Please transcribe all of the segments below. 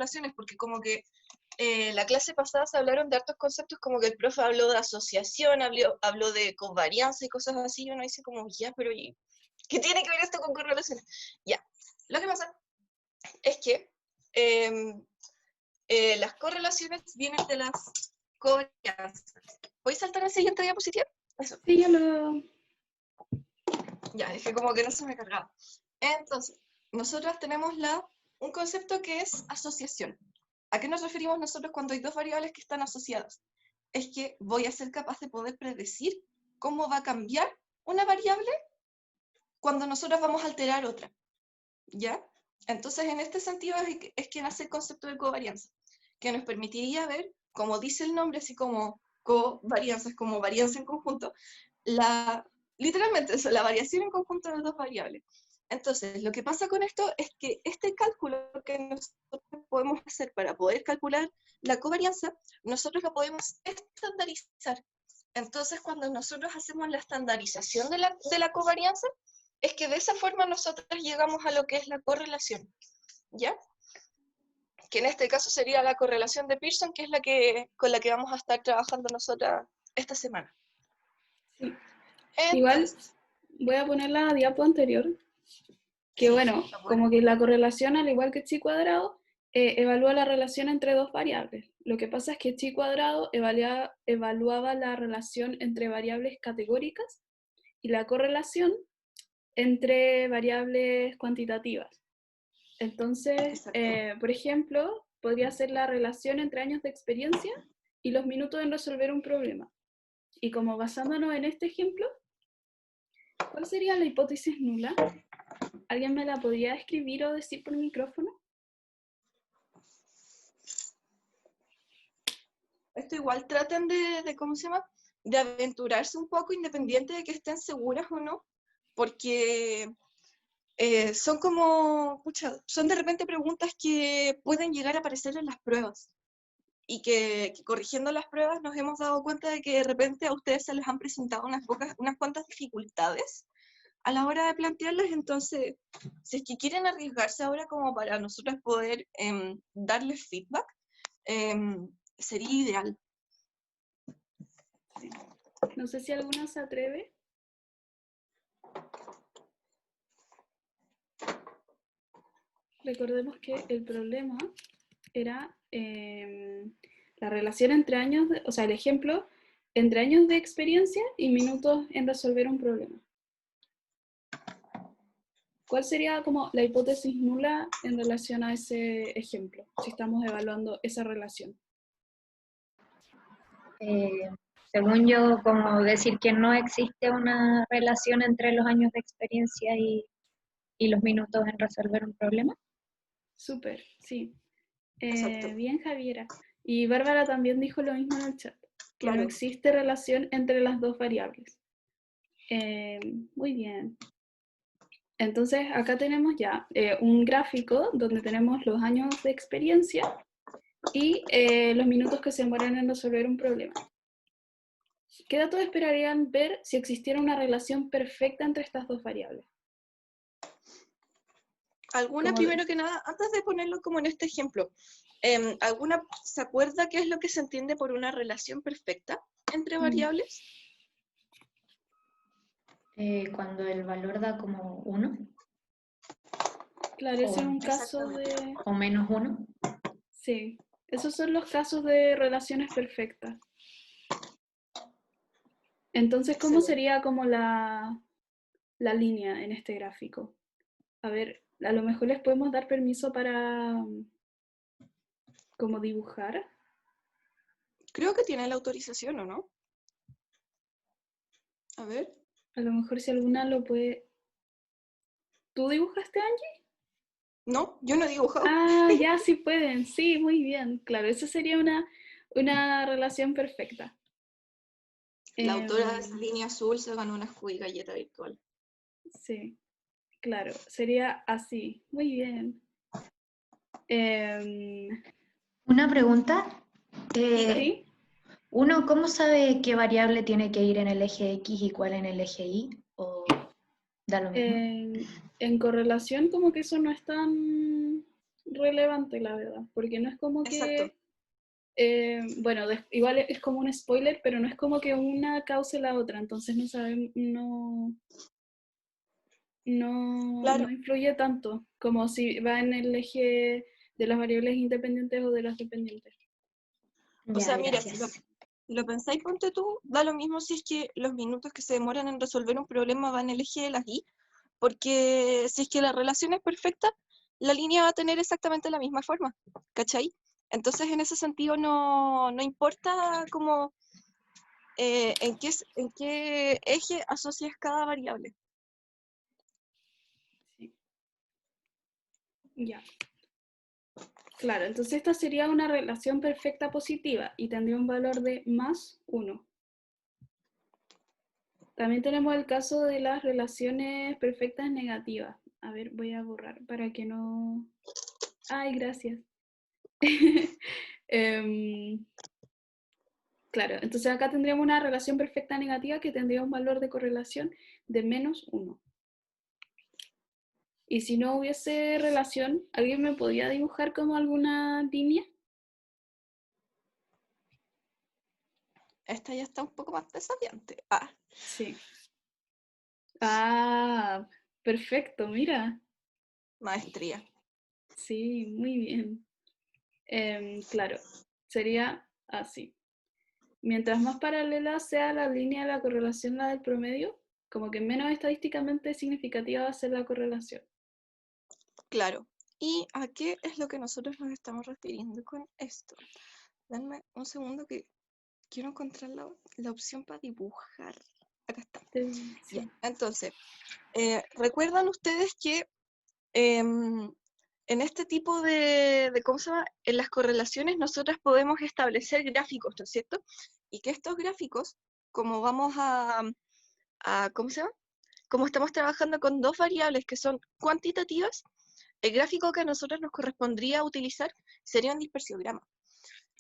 correlaciones, porque como que la clase pasada se hablaron de hartos conceptos, como que el profe habló de asociación, habló de covarianza y cosas así, y uno dice como, ya, pero ¿qué tiene que ver esto con correlaciones? Ya, lo que pasa es que las correlaciones vienen de las covarianzas. ¿Puedes saltar al siguiente diapositiva? Eso. Sí, ya lo... Ya, dije como que no se me cargaba. Entonces, nosotros tenemos un concepto que es asociación. ¿A qué nos referimos nosotros cuando hay dos variables que están asociadas? Es que voy a ser capaz de poder predecir cómo va a cambiar una variable cuando nosotros vamos a alterar otra. ¿Ya? Entonces, en este sentido es que nace el concepto de covarianza, que nos permitiría ver, como dice el nombre, así como covarianza, es como varianza en conjunto, literalmente eso, la variación en conjunto de dos variables. Entonces, lo que pasa con esto es que este cálculo que nosotros podemos hacer para poder calcular la covarianza, nosotros lo podemos estandarizar. Entonces, cuando nosotros hacemos la estandarización de la covarianza, es que de esa forma nosotros llegamos a lo que es la correlación, ¿ya? Que en este caso sería la correlación de Pearson, que es con la que vamos a estar trabajando nosotras esta semana. Sí. Igual Entonces, voy a poner la diapo anterior, que sí, bueno, como que la correlación, al igual que chi cuadrado, evalúa la relación entre dos variables. Lo que pasa es que chi cuadrado evaluaba la relación entre variables categóricas y la correlación entre variables cuantitativas. Entonces, por ejemplo, podría ser la relación entre años de experiencia y los minutos en resolver un problema. Y como basándonos en este ejemplo, ¿cuál sería la hipótesis nula? ¿Alguien me la podría escribir o decir por micrófono? esto igual traten de ¿cómo se llama? De aventurarse un poco, independiente de que estén seguras o no, porque son como, son de repente preguntas que pueden llegar a aparecer en las pruebas. Y que corrigiendo las pruebas nos hemos dado cuenta de que de repente a ustedes se les han presentado unas cuantas dificultades a la hora de plantearlas. Entonces, si es que quieren arriesgarse ahora como para nosotros poder darles feedback, sería ideal. No sé si alguna se atreve. Recordemos que el problema era la relación entre años, o sea, el ejemplo entre años de experiencia y minutos en resolver un problema. ¿Cuál sería como la hipótesis nula en relación a ese ejemplo, si estamos evaluando esa relación? Según yo, como decir que no existe una relación entre los años de experiencia y los minutos en resolver un problema. Súper, sí. Exacto. Bien, Javiera. Y Bárbara también dijo lo mismo en el chat, que Claro. no existe relación entre las dos variables. Muy bien. Entonces, acá tenemos ya un gráfico donde tenemos los años de experiencia y los minutos que se demoran en resolver un problema. ¿Qué datos esperarían ver si existiera una relación perfecta entre estas dos variables? ¿Alguna, primero que nada, antes de ponerlo como en este ejemplo, ¿alguna se acuerda qué es lo que se entiende por una relación perfecta entre variables? Cuando el valor da como 1. Claro, ese es un caso de... O menos 1. Sí, esos son los casos de relaciones perfectas. Entonces, ¿cómo Excelente. sería como la línea en este gráfico? A ver, a lo mejor les podemos dar permiso para como dibujar. Creo que tiene la autorización, ¿o no? A ver. A lo mejor si alguna lo puede... ¿Tú dibujaste, Angie? No, yo no he dibujado. Ah, ya sí pueden, sí, muy bien. Claro, esa sería una relación perfecta. La autora de esa línea azul se ganó una jugo y galleta virtual. Sí, claro, sería así. Muy bien. Una pregunta. ¿Sí? ¿Uno cómo sabe qué variable tiene que ir en el eje X y cuál en el eje Y? ¿O da lo mismo? En correlación como que eso no es relevante, la verdad, porque no es como Exacto. que, bueno, igual es como un spoiler, pero no es como que una cause la otra, entonces no sabemos, no Claro. influye tanto como si va en el eje de las variables independientes o de las dependientes. O Ya, sea, mira, si gracias. lo pensáis, ponte tú, da lo mismo si es que los minutos que se demoran en resolver un problema van en el eje de las y, porque si es que la relación es perfecta, la línea va a tener exactamente la misma forma, ¿cachai? Entonces, en ese sentido, no importa como en qué eje asocias cada variable. Sí. Ya. Claro, entonces esta sería una relación perfecta positiva y tendría un valor de +1. También tenemos el caso de las relaciones perfectas negativas. A ver, voy a borrar para que no... Ay, gracias. Em, claro, entonces acá tendríamos una relación perfecta negativa que tendría un valor de correlación de -1. Y si no hubiese relación, ¿alguien me podría dibujar como alguna línea? Esta ya está un poco más desafiante. Ah, Sí. Ah, perfecto, mira. maestría. Sí, muy bien. Claro, sería así. Mientras más paralela sea la línea de la correlación la del promedio, como que menos estadísticamente significativa va a ser la correlación. Claro. ¿Y a qué es lo que nosotros nos estamos refiriendo con esto? Denme un segundo que quiero encontrar la opción para dibujar. Acá está. Ya, Sí, entonces, ¿recuerdan ustedes que em, en este tipo ¿cómo se llama? En las correlaciones nosotras podemos establecer gráficos, ¿no es cierto? Y que estos gráficos, como vamos ¿cómo se llama? Como estamos trabajando con dos variables que son cuantitativas, el gráfico que a nosotros nos correspondría utilizar sería un dispersiograma.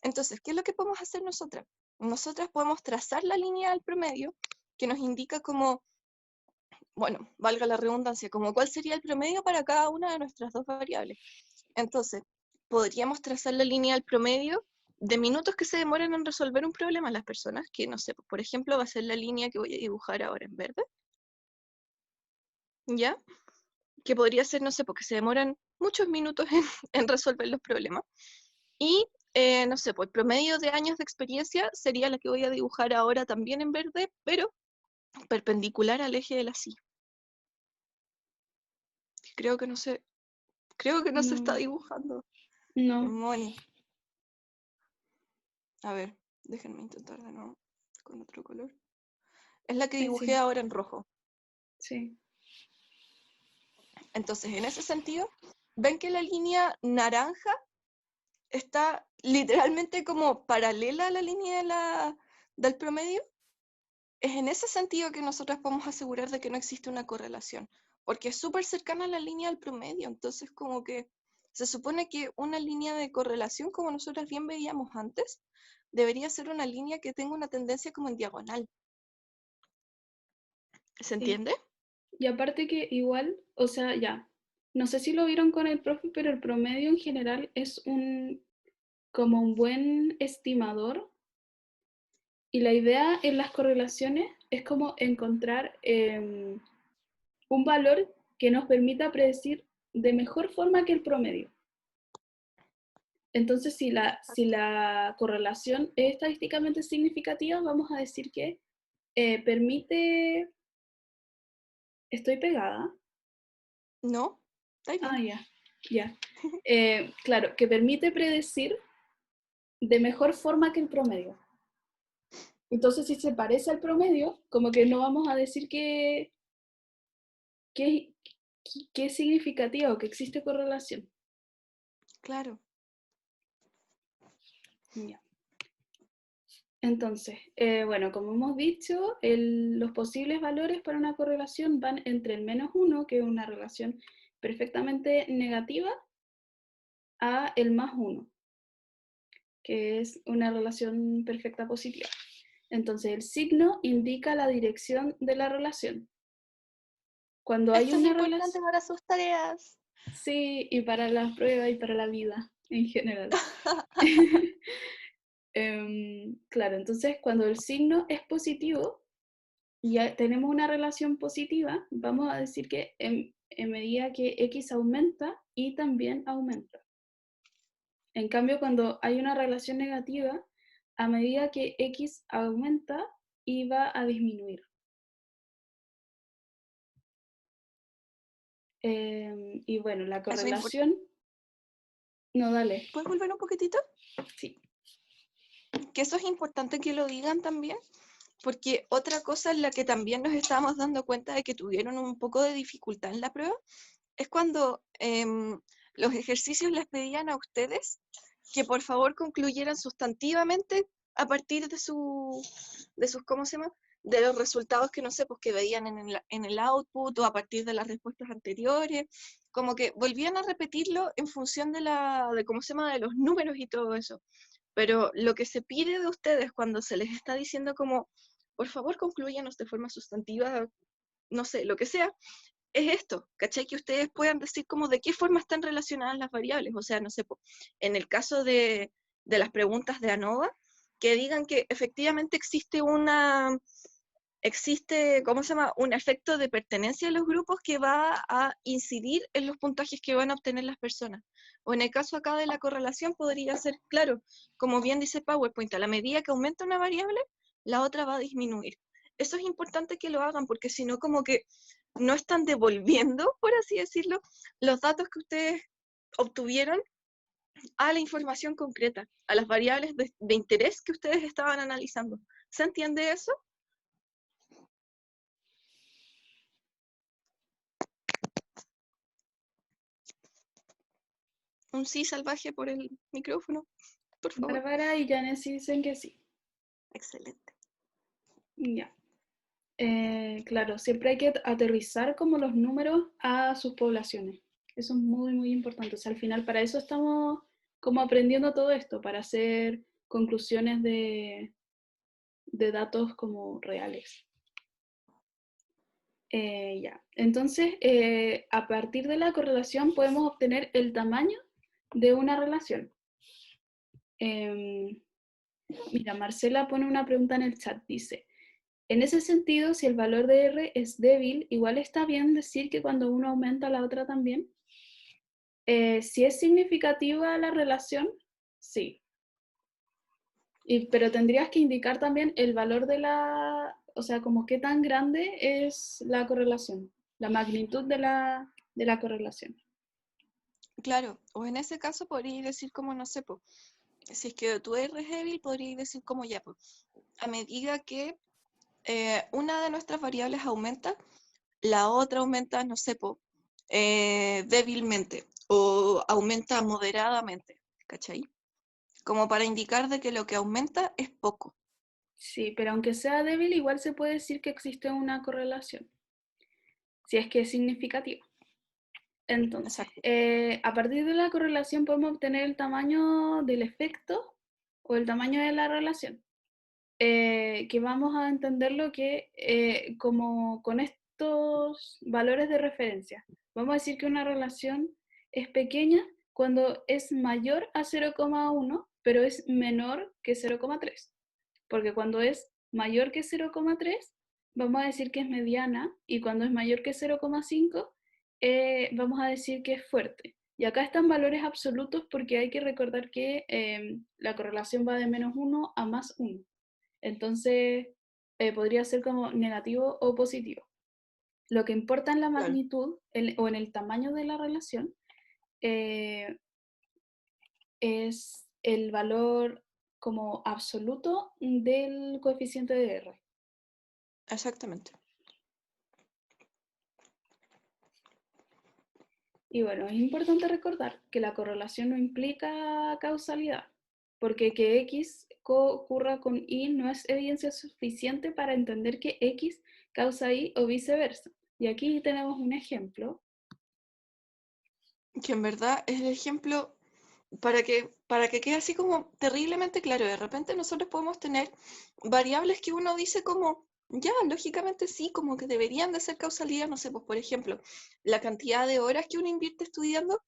Entonces, ¿qué es lo que podemos hacer nosotras? Nosotras podemos trazar la línea al promedio que nos indica como, bueno, valga la redundancia, como cuál sería el promedio para cada una de nuestras dos variables. Entonces, podríamos trazar la línea al promedio de minutos que se demoran en resolver un problema a las personas, que no sé, por ejemplo, va a ser la línea que voy a dibujar ahora en verde, ¿ya? Que podría ser, no sé, porque se demoran muchos minutos en resolver los problemas. Y, no sé, pues el promedio de años de experiencia sería la que voy a dibujar ahora también en verde, pero perpendicular al eje de la silla. Creo que no se está no, dibujando. no, Demonios. A ver, déjenme intentar de nuevo con otro color. Es la que ay, dibujé sí, ahora en rojo. sí, Entonces, en ese sentido, ven que la línea naranja está literalmente como paralela a la línea del promedio. Es en ese sentido que nosotros podemos asegurar de que no existe una correlación, porque es súper cercana a la línea del promedio, entonces como que se supone que una línea de correlación, como nosotros bien veíamos antes, debería ser una línea que tenga una tendencia como en diagonal. ¿Se sí. entiende? Y aparte que igual, o sea, ya, no sé si lo vieron con el profe, pero el promedio en general es como un buen estimador. Y la idea en las correlaciones es como encontrar un valor que nos permita predecir de mejor forma que el promedio. Entonces, si Exacto. la correlación es estadísticamente significativa, vamos a decir que permite... ¿Estoy pegada? ¿No? ¿Está bien? Ah, ya, ya. Claro, que permite predecir de mejor forma que el promedio. Entonces, si se parece al promedio, como que no vamos a decir que, que es significativa o que existe correlación. Claro. Ya. Entonces, bueno, como hemos dicho, los posibles valores para una correlación van entre el -1, que es una relación perfectamente negativa, a el +1, que es una relación perfecta positiva. Entonces, el signo indica la dirección de la relación. Cuando hay Esto es una importante relación... para sus tareas. Sí, y para las pruebas y para la vida en general. Claro, entonces cuando el signo es positivo y tenemos una relación positiva, vamos a decir que en medida que X aumenta, Y también aumenta. En cambio, cuando hay una relación negativa, a medida que X aumenta, Y va a disminuir. Y bueno, la Eso es correlación... No, dale. ¿Puedes volver un poquitito? Sí. Que eso es importante que lo digan también, porque otra cosa en la que también nos estábamos dando cuenta de que tuvieron un poco de dificultad en la prueba es cuando los ejercicios les pedían a ustedes que por favor concluyeran sustantivamente a partir de sus, ¿cómo se llama? De los resultados que no sé, pues que veían en el output o a partir de las respuestas anteriores, como que volvían a repetirlo en función de cómo se llama, de los números y todo eso. Pero lo que se pide de ustedes cuando se les está diciendo como, por favor concluyanos de forma sustantiva, no sé, lo que sea, es esto, ¿cachai? Que ustedes puedan decir como de qué forma están relacionadas las variables. O sea, no sé, en el caso de las preguntas de ANOVA, que digan que efectivamente existe, ¿cómo se llama? Un efecto de pertenencia a los grupos que va a incidir en los puntajes que van a obtener las personas. O en el caso acá de la correlación podría ser, claro, como bien dice PowerPoint, a la medida que aumenta una variable, la otra va a disminuir. Eso es importante que lo hagan porque si no como que no están devolviendo, por así decirlo, los datos que ustedes obtuvieron a la información concreta, a las variables de interés que ustedes estaban analizando. ¿Se entiende eso? Un sí salvaje por el micrófono, por favor. Bárbara y Janes dicen que sí. Excelente. Ya. Claro, siempre hay que aterrizar como los números a sus poblaciones. Eso es muy, muy importante. O sea, al final para eso estamos como aprendiendo todo esto, para hacer conclusiones de datos como reales. Ya. Entonces, a partir de la correlación podemos obtener el tamaño de una relación. Mira, Marcela pone una pregunta en el chat, dice, en ese sentido, si el valor de R es débil, igual está bien decir que cuando uno aumenta la otra también. Si es significativa la relación, sí. Pero tendrías que indicar también el valor de o sea, como qué tan grande es la correlación, la magnitud de la correlación. Claro, o en ese caso podría decir como, no sé, si es que tu R es débil, podría decir como ya, a medida que una de nuestras variables aumenta, la otra aumenta, no sé, débilmente o aumenta moderadamente, ¿cachai? Como para indicar de que lo que aumenta es poco. Sí, pero aunque sea débil, igual se puede decir que existe una correlación, si es que es significativa. Entonces, Exacto. a partir de la correlación podemos obtener el tamaño del efecto o el tamaño de la relación, que vamos a entenderlo que como con estos valores de referencia. Vamos a decir que una relación es pequeña cuando es mayor a 0,1, pero es menor que 0,3. Porque cuando es mayor que 0,3, vamos a decir que es mediana, y cuando es mayor que 0,5, vamos a decir que es fuerte. Y acá están valores absolutos porque hay que recordar que la correlación va de -1 a +1. Entonces, podría ser como negativo o positivo. Lo que importa en la Claro. magnitud o en el tamaño de la relación es el valor como absoluto del coeficiente de R. Exactamente. Y bueno, es importante recordar que la correlación no implica causalidad, porque que X ocurra con Y no es evidencia suficiente para entender que X causa Y o viceversa. Y aquí tenemos un ejemplo. Que en verdad es el ejemplo para que quede así como terriblemente claro. De repente nosotros podemos tener variables que uno dice como, Ya, lógicamente sí, como que deberían de ser causalidad, no sé, pues por ejemplo, la cantidad de horas que uno invierte estudiando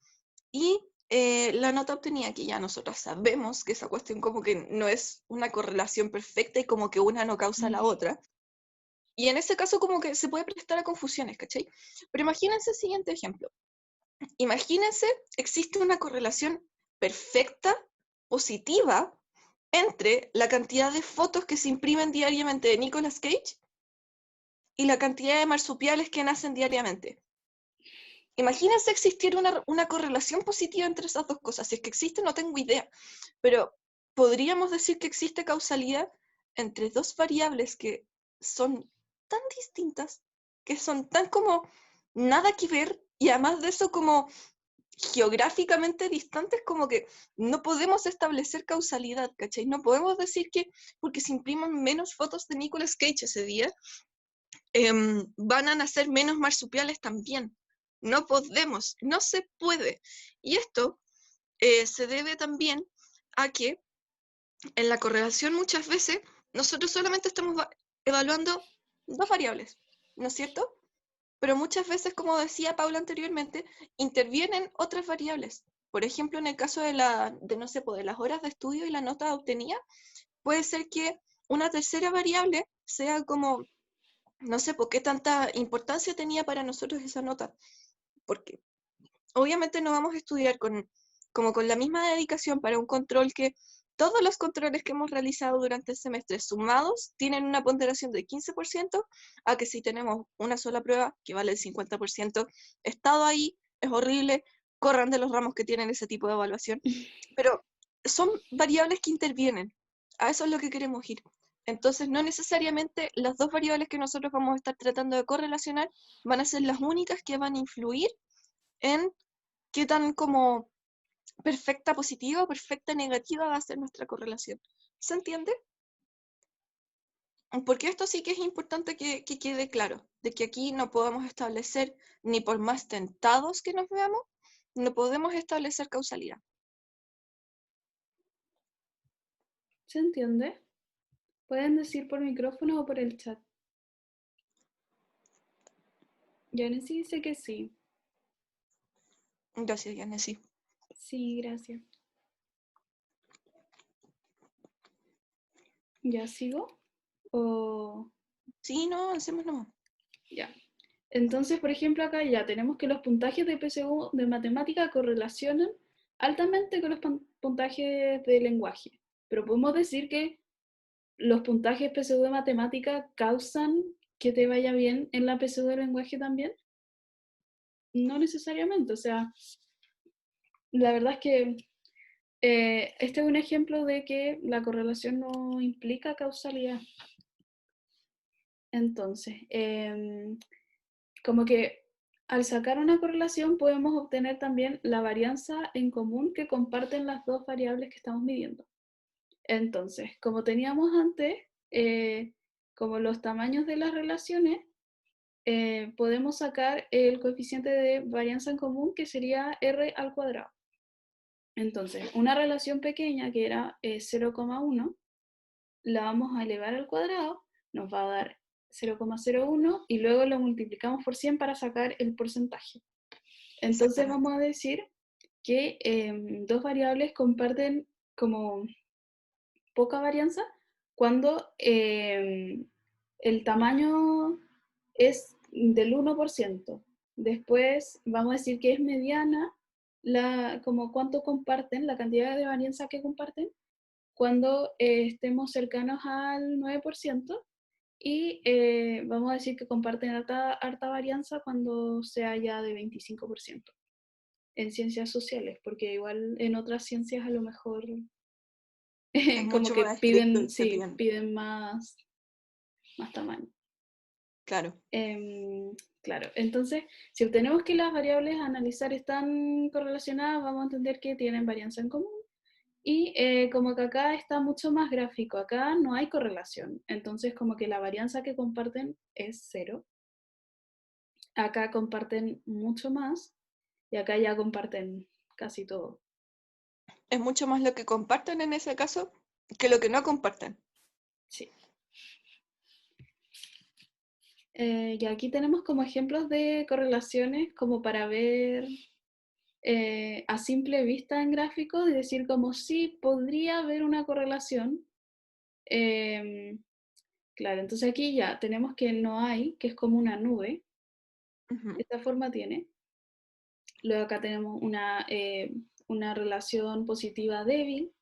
y la nota obtenida, que ya nosotros sabemos que esa cuestión como que no es una correlación perfecta y como que una no causa la otra. Y en ese caso como que se puede prestar a confusiones, ¿cachai? Pero imagínense el siguiente ejemplo. Imagínense, existe una correlación perfecta, positiva, entre la cantidad de fotos que se imprimen diariamente de Nicolas Cage y la cantidad de marsupiales que nacen diariamente. Imagínense existir una correlación positiva entre esas dos cosas. Si es que existe, no tengo idea. Pero podríamos decir que existe causalidad entre dos variables que son tan distintas, que son tan como nada que ver, y además de eso como geográficamente distantes, como que no podemos establecer causalidad, ¿cachai? No podemos decir que porque se impriman menos fotos de Nicolas Cage ese día, van a nacer menos marsupiales también. No podemos, no se puede. Y esto se debe también a que en la correlación muchas veces nosotros solamente estamos evaluando dos variables, ¿no es cierto? Pero muchas veces, como decía Paula anteriormente, intervienen otras variables. Por ejemplo, en el caso no sé, de las horas de estudio y la nota obtenida, puede ser que una tercera variable sea como, no sé, por qué tanta importancia tenía para nosotros esa nota. Porque obviamente no vamos a estudiar como con la misma dedicación para un control que todos los controles que hemos realizado durante el semestre sumados tienen una ponderación de 15%, a que si tenemos una sola prueba que vale el 50%, estado ahí, es horrible, corran de los ramos que tienen ese tipo de evaluación. Pero son variables que intervienen, a eso es lo que queremos ir. Entonces, no necesariamente las dos variables que nosotros vamos a estar tratando de correlacionar van a ser las únicas que van a influir en qué tan como perfecta positiva o perfecta negativa va a ser nuestra correlación. ¿Se entiende? Porque esto sí que es importante que quede claro, de que aquí no podemos establecer, ni por más tentados que nos veamos, no podemos establecer causalidad. ¿Se entiende? Pueden decir por micrófono o por el chat. Yanesi dice que sí. Gracias, Yanesi. Sí, gracias. ¿Ya sigo? ¿O Sí, no, hacemos nomás. ya? Entonces, por ejemplo, acá ya tenemos que los puntajes de PSU de matemática correlacionan altamente con los puntajes de lenguaje. Pero podemos decir que los puntajes PSU de matemática causan que te vaya bien en la PSU de lenguaje también. No necesariamente, o sea, la verdad es que este es un ejemplo de que la correlación no implica causalidad. Entonces, como que al sacar una correlación podemos obtener también la varianza en común que comparten las dos variables que estamos midiendo. Entonces, como teníamos antes, como los tamaños de las relaciones, podemos sacar el coeficiente de varianza en común, que sería r al cuadrado. Entonces, una relación pequeña que era 0,1, la vamos a elevar al cuadrado, nos va a dar 0,01 y luego lo multiplicamos por 100 para sacar el porcentaje. Entonces vamos a decir que dos variables comparten como poca varianza cuando el tamaño es del 1%. Después vamos a decir que es mediana como cuánto comparten, la cantidad de varianza que comparten, cuando estemos cercanos al 9%, y vamos a decir que comparten harta varianza cuando sea ya de 25% en ciencias sociales, porque igual en otras ciencias a lo mejor Es como mucho que más estricto piden, ese sí, bien. piden más tamaño. Claro. Claro, entonces, si obtenemos que las variables a analizar están correlacionadas, vamos a entender que tienen varianza en común. Y como que acá está mucho más gráfico, acá no hay correlación, entonces como que la varianza que comparten es 0. Acá comparten mucho más y acá ya comparten casi todo. Es mucho más lo que comparten en ese caso que lo que no comparten. Sí. Y aquí tenemos como ejemplos de correlaciones como para ver a simple vista en gráficos y decir como sí, podría haber una correlación. Claro, entonces aquí ya tenemos que no hay, que es como una nube. Esta forma tiene. Luego acá tenemos una relación positiva débil.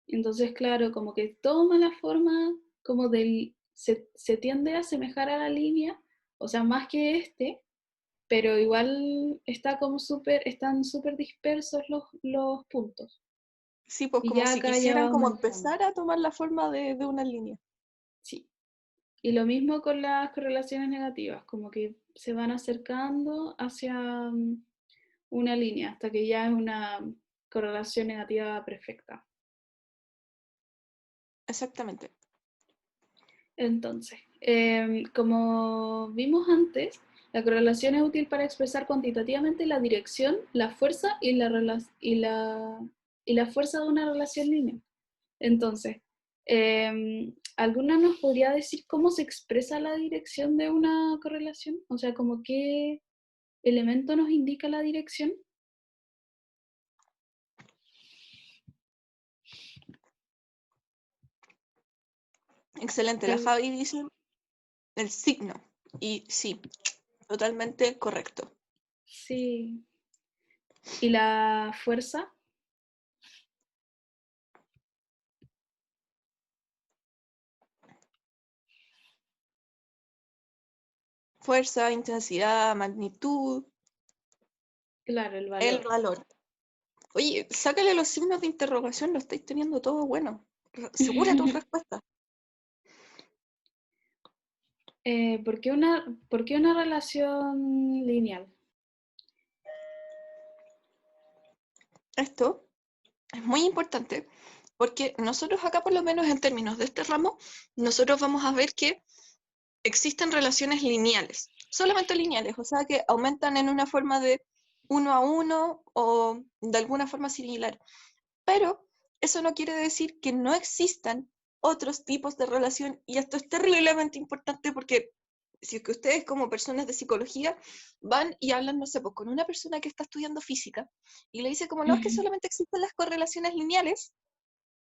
Entonces, claro, como que toma la forma como se tiende a asemejar a la línea, o sea, más que pero igual están súper dispersos los puntos. Sí, pues Y como ya si acá ya va quisieran como aumentando. empezar a tomar la forma de una línea. Sí. Y lo mismo con las correlaciones negativas, como que se van acercando hacia una línea hasta que ya es una correlación negativa perfecta. Exactamente. Entonces, como vimos antes, la correlación es útil para expresar cuantitativamente la dirección, la fuerza y la fuerza de una relación lineal. Entonces, ¿alguna nos podría decir cómo se expresa la dirección de una correlación? O sea, como qué elemento nos indica la dirección. Excelente. La Javi dice el signo. Y sí, totalmente correcto. Sí. ¿Y la fuerza? Fuerza, intensidad, magnitud, Claro, el el valor. valor. Oye, sácale los signos de interrogación, lo estáis teniendo todo bueno. Segura tus respuestas. ¿Por qué una relación lineal? Esto es muy importante porque nosotros acá, por lo menos en términos de este ramo, nosotros vamos a ver que existen relaciones lineales, solamente lineales, o sea que aumentan en una forma de 1 a 1 o de alguna forma similar. Pero eso no quiere decir que no existan otros tipos de relación, y esto es terriblemente importante porque si es que ustedes como personas de psicología van y hablan, no sé, pues con una persona que está estudiando física y le dice como no, es que solamente existen las correlaciones lineales,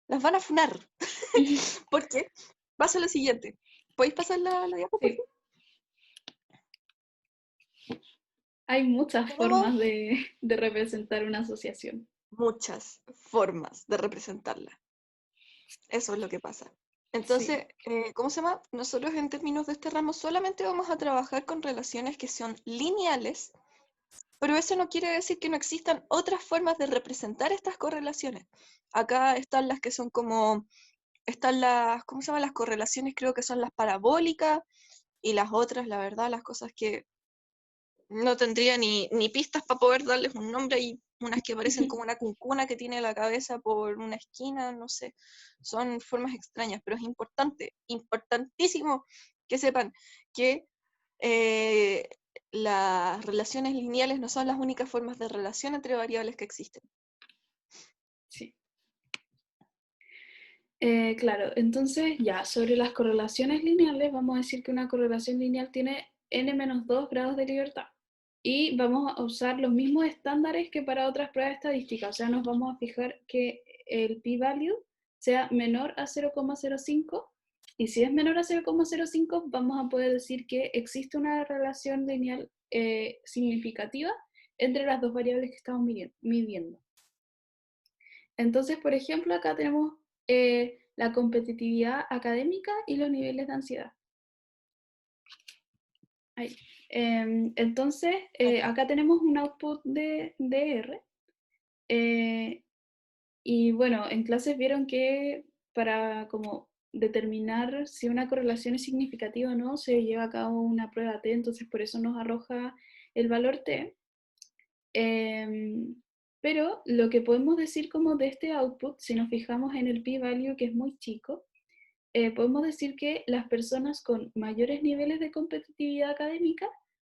las van a funar. Porque pasa lo siguiente. ¿Podéis pasar la diapositiva? Sí. Hay muchas Tenemos formas de representar una asociación. muchas formas de representarla. Eso es lo que pasa. Sí. Entonces, ¿cómo se llama? Nosotros en términos de este ramo solamente vamos a trabajar con relaciones que son lineales, pero eso no quiere decir que no existan otras formas de representar estas correlaciones. Acá están las que son como, están las, ¿cómo se llama? Las correlaciones creo que son las parabólicas y las otras, la verdad, las cosas que no tendría ni pistas para poder darles un nombre. Hay unas que parecen como una cuncuna que tiene la cabeza por una esquina, no sé. Son formas extrañas, pero es importante, importantísimo que sepan que eh, las relaciones lineales no son las únicas formas de relación entre variables que existen. Sí. Claro, entonces ya, sobre las correlaciones lineales, vamos a decir que una correlación lineal tiene n-2 grados de libertad. Y vamos a usar los mismos estándares que para otras pruebas estadísticas, o sea, nos vamos a fijar que el p-value sea menor a 0,05, y si es menor a 0,05 vamos a poder decir que existe una relación lineal significativa entre las dos variables que estamos midiendo. Entonces, por ejemplo, acá tenemos la competitividad académica y los niveles de ansiedad. Ahí. Entonces, acá tenemos un output de R. Y bueno, en clases vieron que para como determinar si una correlación es significativa o no, se lleva a cabo una prueba T, entonces por eso nos arroja el valor T. Pero lo que podemos decir como de este output, si nos fijamos en el p-value que es muy chico, podemos decir que las personas con mayores niveles de competitividad académica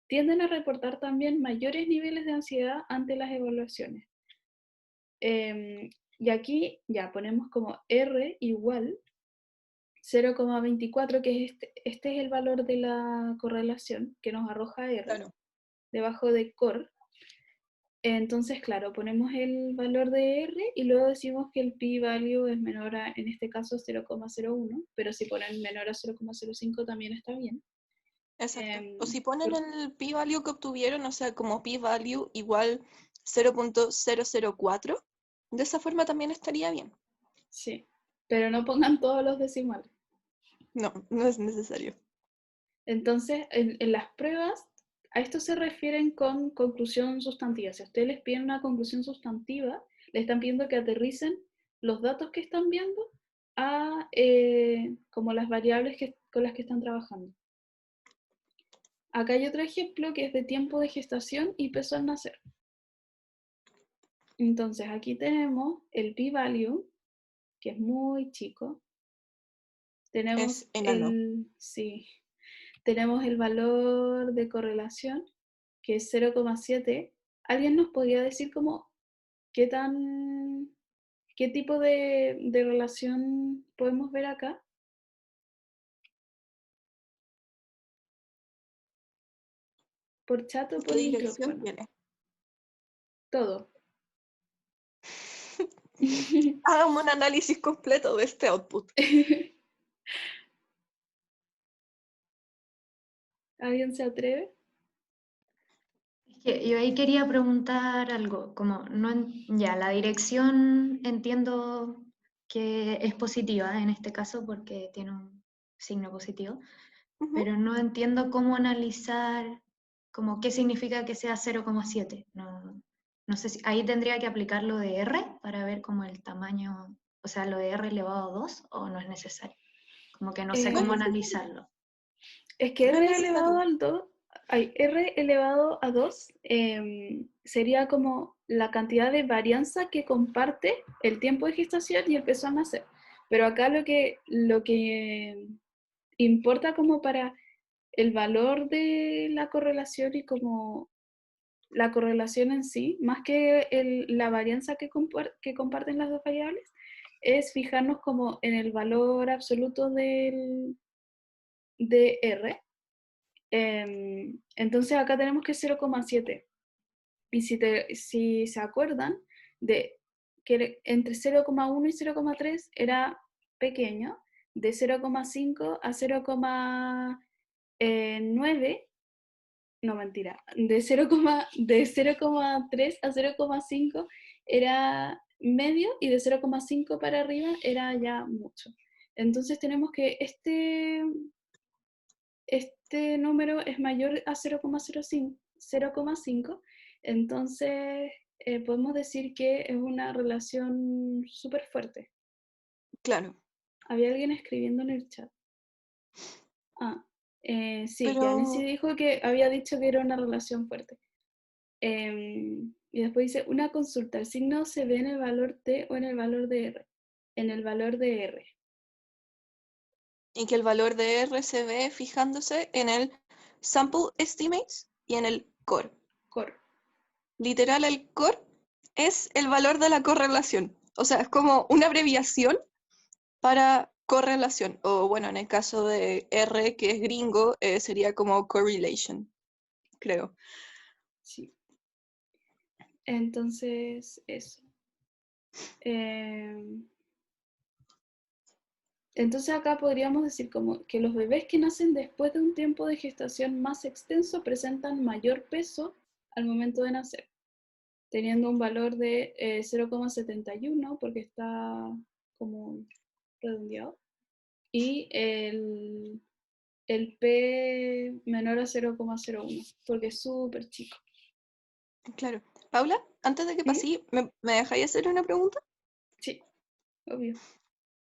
tienden a reportar también mayores niveles de ansiedad ante las evaluaciones. Y aquí ya ponemos como R igual 0,24, que es este es el valor de la correlación que nos arroja R, Claro. debajo de core. Entonces, claro, ponemos el valor de R y luego decimos que el p-value es menor a, en este caso, 0,01, pero si ponen menor a 0,05 también está bien. Exacto. O si ponen el p-value que obtuvieron, o sea, como p-value igual 0.004, de esa forma también estaría bien. Sí, pero no pongan todos los decimales. No, no es necesario. Entonces, en las pruebas, a esto se refieren con conclusión sustantiva. Si a ustedes les piden una conclusión sustantiva, le están pidiendo que aterricen los datos que están viendo a como las variables con las que están trabajando. Acá hay otro ejemplo que es de tiempo de gestación y peso al nacer. Entonces, aquí tenemos el p-value, que es muy chico. Tenemos Es enano. tenemos el valor de correlación, que es 0,7. ¿Alguien nos podría decir como qué tipo de relación podemos ver acá? ¿Por chat o ¿Qué por dirección micrófono? tiene? Todo. Hagamos un análisis completo de este output. ¿Alguien se atreve? Yo ahí quería preguntar algo, como ya la dirección entiendo que es positiva en este caso porque tiene un signo positivo, pero no entiendo cómo analizar, como qué significa que sea 0,7. No sé si ahí tendría que aplicar lo de R para ver como el tamaño, o sea, lo de R elevado a 2 o no es necesario. Como que no sé No es cómo necesario. analizarlo. Es que No es r elevado necesario. al 2, r elevado a 2 sería como la cantidad de varianza que comparte el tiempo de gestación y el peso al nacer. Pero acá lo que importa como para el valor de la correlación y como la correlación en sí, más que la varianza que comparten las dos variables, es fijarnos como en el valor absoluto de R. Entonces acá tenemos que es 0,7. Y si se acuerdan de que entre 0,1 y 0,3 era pequeño, de 0,5 a 0,9, no mentira, de 0,3 a 0,5 era medio y de 0,5 para arriba era ya mucho. Entonces tenemos que este número es mayor a 0,5, entonces podemos decir que es una relación súper fuerte. Claro. Había alguien escribiendo en el chat. Sí, Pero Janice dijo que había dicho que era una relación fuerte. Y después dice, una consulta, ¿el signo se ve en el valor T o en el valor de R? En el valor de R. y que el valor de R se ve fijándose en el sample estimates y en el core. Core. Literal, el core es el valor de la correlación. O sea, es como una abreviación para correlación. O bueno, en el caso de R, que es gringo, sería como correlation, creo. Sí. Entonces, eso. Entonces acá podríamos decir como que los bebés que nacen después de un tiempo de gestación más extenso presentan mayor peso al momento de nacer, teniendo un valor de 0,71 porque está como redondeado, y el P menor a 0,01 porque es súper chico. Claro. Paula, antes de que ¿Sí? pase, ¿me dejáis hacer una pregunta? Sí, obvio.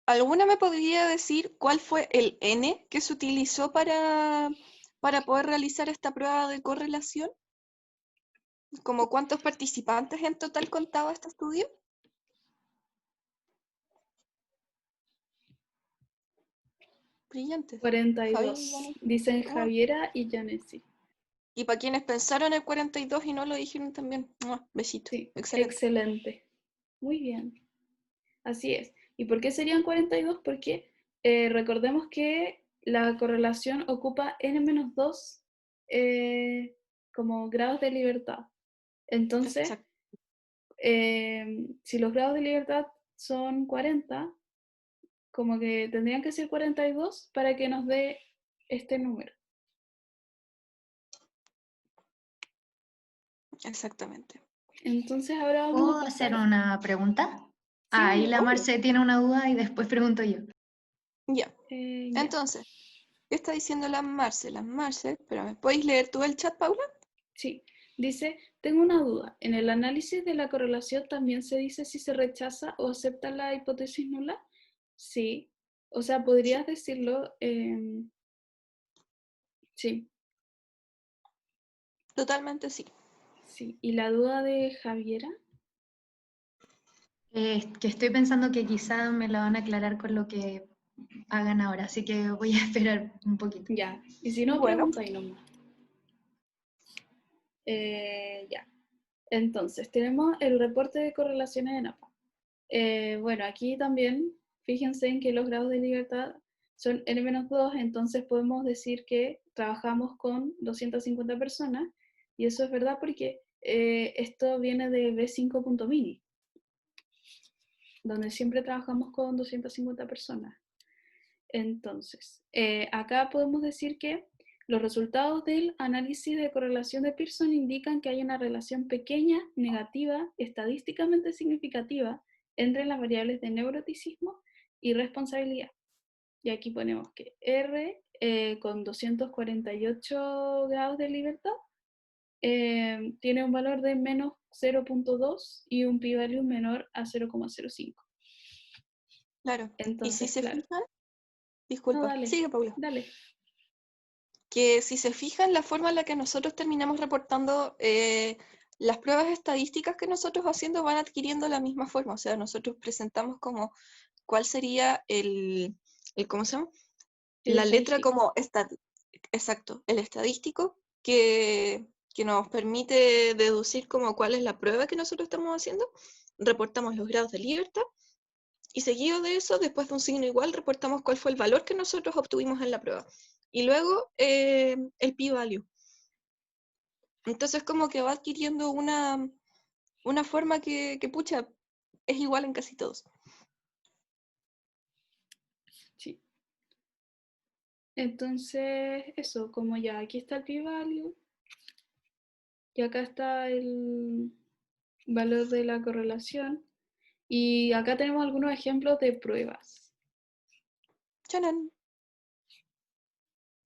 ¿Alguna me podría decir cuál fue el N que se utilizó para poder realizar esta prueba de correlación? ¿Como cuántos participantes en total contaba este estudio? Brillantes. Javier y 42, Yanesi. dicen Oh, Javiera y Janesi. y para quienes pensaron el 42 y no lo dijeron también. Besito. Sí, Excelente. excelente. Muy bien. Así es. ¿Y por qué serían 42? Porque recordemos que la correlación ocupa n-2 como grados de libertad. Entonces, Exacto. si los grados de libertad son 40, como que tendrían que ser 42 para que nos dé este número. Exactamente. Entonces ahora vamos ¿Puedo a pasar... hacer una pregunta? Sí, Ahí la obvio. Marce tiene una duda y después pregunto yo. Ya. ya. Entonces, ¿qué está diciendo la Marce? La Marce, espérame, ¿podéis leer tú el chat, Paula? Sí, dice, tengo una duda. ¿En el análisis de la correlación también se dice si se rechaza o acepta la hipótesis nula? Sí. O sea, podrías decirlo. Sí, Totalmente sí. sí. ¿Y la duda de Javiera? Que estoy pensando que quizá me la van a aclarar con lo que hagan ahora, así que voy a esperar un poquito. Ya. Y si no, Bueno, pregunta y nomás. Ya. Entonces, tenemos el reporte de correlaciones de NAPA. Bueno, aquí también fíjense en que los grados de libertad son n-2, entonces podemos decir que trabajamos con 250 personas, y eso es verdad porque esto viene de B5.mini, donde siempre trabajamos con 250 personas. Entonces, acá podemos decir que los resultados del análisis de correlación de Pearson indican que hay una relación pequeña, negativa, estadísticamente significativa entre las variables de neuroticismo y responsabilidad. Y aquí ponemos que R con 248 grados de libertad tiene un valor de menos 0.2 y un p-value menor a 0,05. claro. Y si Entonces, se claro. fijan, No, disculpa, dale, sigue, Paula. dale. Que si se fijan, la forma en la que nosotros terminamos reportando las pruebas estadísticas que nosotros haciendo van adquiriendo la misma forma. O sea, nosotros presentamos como cuál sería ¿cómo se llama? El La letra estadístico. como exacto, el estadístico que nos permite deducir como cuál es la prueba que nosotros estamos haciendo. Reportamos los grados de libertad y seguido de eso, después de un signo igual, reportamos cuál fue el valor que nosotros obtuvimos en la prueba. Y luego el p-value. Entonces como que va adquiriendo una forma que, pucha, es igual en casi todos. Sí. Entonces, eso, como ya aquí está el p-value y acá está el valor de la correlación, y acá tenemos algunos ejemplos de pruebas. ¡Chanan!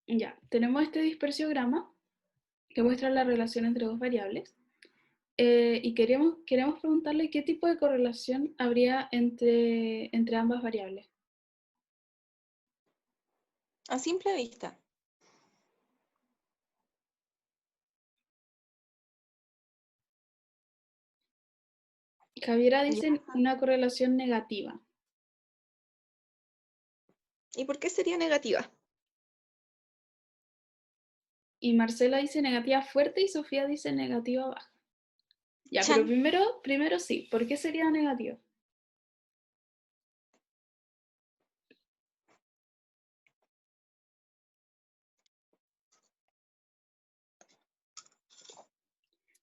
Ya, tenemos este dispersiograma que muestra la relación entre dos variables, y queremos preguntarle qué tipo de correlación habría entre ambas variables. A simple vista. Javiera Ya. dice una correlación negativa. ¿Y por qué sería negativa? Y Marcela dice negativa fuerte y Sofía dice negativa baja. Ya, pero Chan. primero sí. ¿Por qué sería negativa?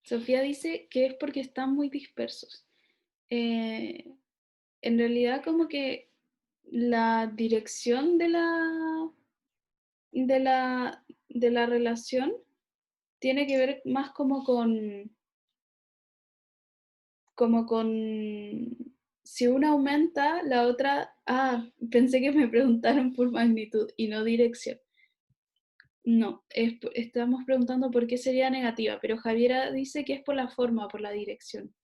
Sofía dice que es porque están muy dispersos. Eh, en realidad como que la dirección de la relación tiene que ver más como con si una aumenta, la otra, pensé que me preguntaron por magnitud y no dirección. No, estamos preguntando por qué sería negativa, pero Javiera dice que es por la forma, por la dirección.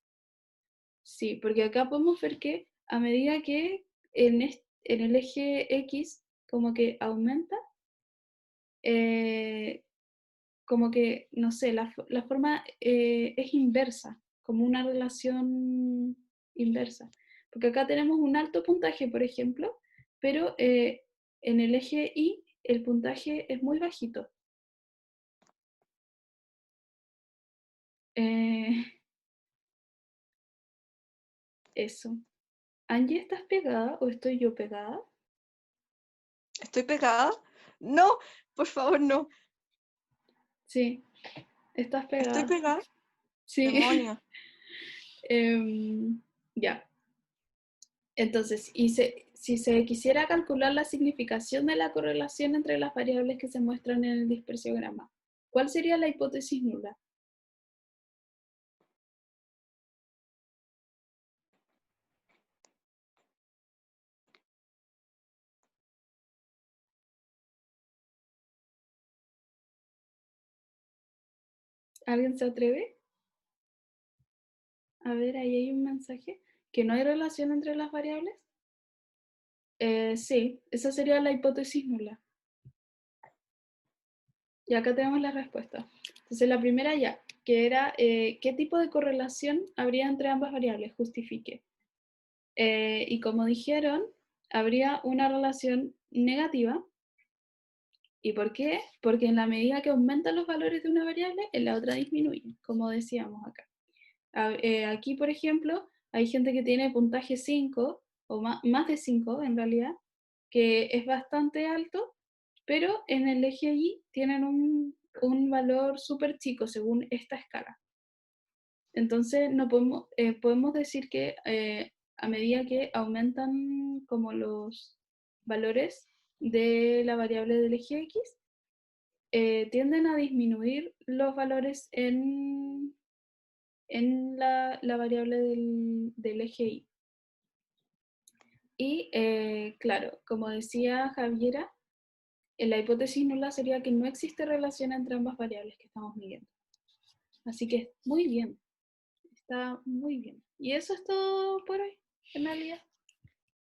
Sí, porque acá podemos ver que a medida que en el eje X como que aumenta, eh, como que, no sé, la forma es inversa, como una relación inversa. Porque acá tenemos un alto puntaje, por ejemplo, pero en el eje Y el puntaje es muy bajito. Eh, eso. Angie, ¿estás pegada o estoy yo pegada? ¿Estoy pegada? No, por favor, no. Sí, estás pegada. ¿Estoy pegada? Sí. Demonio. Ya. Entonces, si se quisiera calcular la significación de la correlación entre las variables que se muestran en el dispersiograma, ¿cuál sería la hipótesis nula? ¿Alguien se atreve? A ver, ahí hay un mensaje. ¿Que no hay relación entre las variables? Sí, esa sería la hipótesis nula. Y acá tenemos la respuesta. Entonces la primera ya, que era ¿qué tipo de correlación habría entre ambas variables? Justifique. Y como dijeron, habría una relación negativa. ¿Y por qué? Porque en la medida que aumentan los valores de una variable, en la otra disminuyen, como decíamos acá. Aquí, por ejemplo, hay gente que tiene puntaje 5, o más de 5 en realidad, que es bastante alto, pero en el eje Y tienen un valor súper chico según esta escala. Entonces, no podemos decir que a medida que aumentan como los valores de la variable del eje X, tienden a disminuir los valores en la variable del eje Y. Y claro, como decía Javiera, la hipótesis nula sería que no existe relación entre ambas variables que estamos midiendo. Así que muy bien, está muy bien. Y eso es todo por hoy, en realidad.